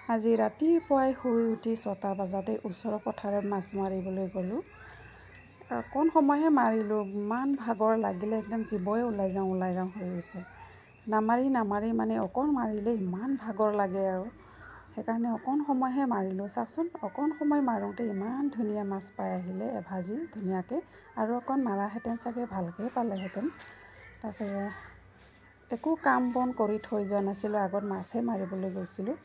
আজি ৰাতিপুৱাই শুই উঠি 6টা বজাতে ওচৰৰ পথাৰত মাছ মাৰিবলৈ গ'লোঁ। অকণ সময়হে মাৰিলোঁ, ইমান ভাগৰ লাগিলে, একদম জীৱই ওলাই যাওঁ হৈ গৈছে। নামাৰি মানে অকণ মাৰিলে ইমান ভাগৰ লাগে আৰু সেইকাৰণে অকণ সময়হে মাৰিলোঁ। চাওকচোন, অকণ সময় মাৰোঁতে ইমান ধুনীয়া মাছ পাই আহিলে এভাজি ধুনীয়াকৈ। আৰু অকণ মাৰাহেঁতেন চাগে ভালকৈ পালেহেঁতেন। তাৰপিছত একো কাম বন কৰি থৈ যোৱা নাছিলোঁ, আগত মাছহে মাৰিবলৈ গৈছিলোঁ।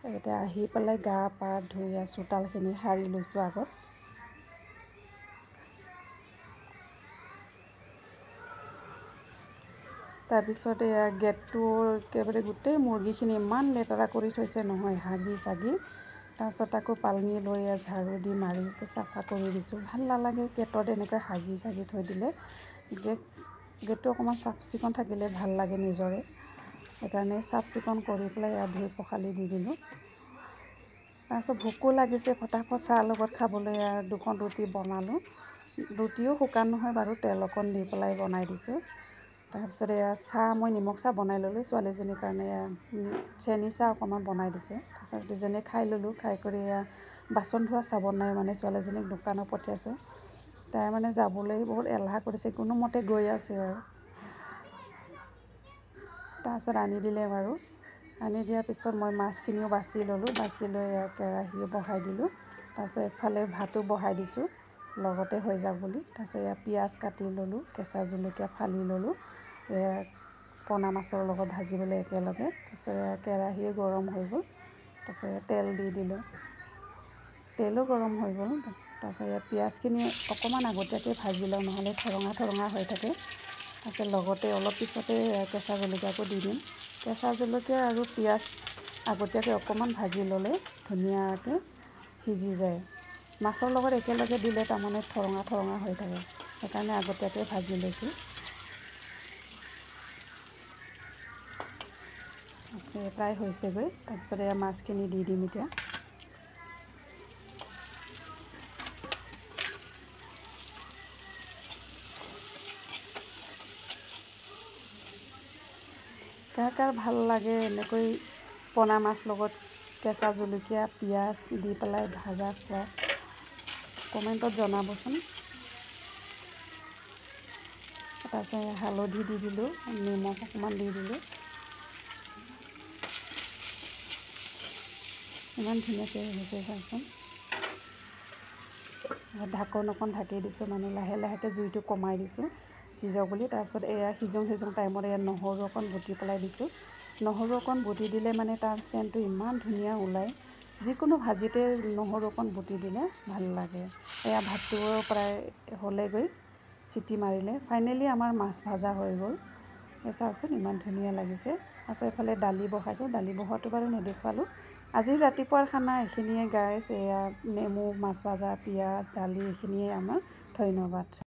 এতিয়া আহি পেলাই গা পা ধুই চোতালখিনি সাৰি লৈছোঁ আগত। তাৰপিছত এয়া গেটটো একেবাৰে গোটেই মুৰ্গীখিনি ইমান লেতেৰা কৰি থৈছে নহয়, হাগি চাগি। তাৰপিছত আকৌ পালঙি লৈ ঝাৰু দি মাৰি চাফা কৰি দিছোঁ। ভাল নালাগে গেটত এনেকৈ হাগি চাগি থৈ দিলে। গেটটো অকণমান চাফ চিকুণ থাকিলে ভাল লাগে নিজৰে। সেইকাৰণে চাফ চিকুণ কৰি পেলাই ধুই পখালি দি দিলোঁ। তাৰপিছত ভোকো লাগিছে, ফটাফট চাহ লগত খাবলৈ 2খন ৰুটি বনালোঁ। ৰুটিও শুকান নহয় বাৰু, তেল অকণ দি পেলাই বনাই দিছোঁ। তাৰপিছত চাহ মই নিমখ চাহ বনাই ল'লোঁ, ছোৱালীজনীৰ কাৰণে চেনি চাহ অকণমান বনাই দিছোঁ। তাৰপিছত দুজনীয়ে খাই ল'লোঁ। খাই কৰি বাচন ধোৱা চাবোন নাই, মানে ছোৱালীজনীক দোকানত পঠিয়াইছোঁ। তাই মানে যাবলৈ বহুত এলাহ কৰিছে, কোনোমতে গৈ আছে আৰু। তাৰপিছত আনি দিলে বাৰু। আনি দিয়াৰ পিছত মই মাছখিনিও বাছি ল'লোঁ, বাছি লৈ কেৰাহী বহাই দিলোঁ। তাৰপিছত এফালে ভাতো বহাই দিছোঁ লগতে হৈ যাওক বুলি। তাৰপিছত পিঁয়াজ কাটি ল'লোঁ, কেঁচা জলকীয়া ফালি ল'লোঁ, পোনা মাছৰ লগত ভাজিবলৈ একেলগে। তাৰপিছত কেৰাহী গৰম হৈ গ'ল, তাৰপিছত তেল দি দিলোঁ, তেলো গৰম হৈ গ'ল। তাৰপিছত পিঁয়াজখিনি অকণমান আগতীয়াকৈ ভাজি লওঁ, নহ'লে ঠৰঙা হৈ থাকে। তাৰপিছত লগতে অলপ পিছতে কেঁচা জলকীয়াটো দি দিম। কেঁচা জলকীয়া আৰু পিঁয়াজ আগতীয়াকৈ অকণমান ভাজি ল'লে ধুনীয়াকৈ সিজি যায়। মাছৰ লগত একেলগে দিলে তাৰমানে ঠৰঙা হৈ থাকে, সেইকাৰণে আগতীয়াকৈ ভাজি লৈছোঁ। প্ৰায় হৈছেগৈ। তাৰপিছত মাছখিনি দি দিম এতিয়া। কাৰ ভাল লাগে এনেকৈ পোনা মাছ লগত কেঁচা জলকীয়া পিঁয়াজ দি পেলাই ভাজা খোৱা, কমেণ্টত জনাবচোন। তাৰপিছত হালধি দি দিলোঁ, নিমখ অকণমান দি দিলোঁ। ইমান ধুনীয়াকৈ হৈছে চাওকচোন। ঢাকন অকণ ঢাকি দিছোঁ, মানে লাহেকৈ জুইটো কমাই দিছোঁ সিজক বুলি। তাৰপিছত সিজোঁ টাইমত নহৰু অকণ বটি পেলাই দিছোঁ। নহৰু অকণ বটি দিলে মানে তাৰ চেণ্টটো ইমান ধুনীয়া ওলায়। যিকোনো ভাজিতে নহৰু অকণ বটি দিলে ভাল লাগে। ভাতটো প্ৰায় হ'লেগৈ, চিটি মাৰিলে। ফাইনেলি আমাৰ মাছ ভাজা হৈ গ'ল। চাওকচোন ইমান ধুনীয়া লাগিছে। তাৰপিছত এইফালে দালি বহাইছোঁ, দালি বহোৱাটো বাৰু নেদেখুৱালোঁ। আজিৰ ৰাতিপুৱাৰ খানা এইখিনিয়ে গাইছ। নেমু, মাছ ভাজা, পিঁয়াজ, দালি এইখিনিয়ে আমাৰ। ধন্যবাদ।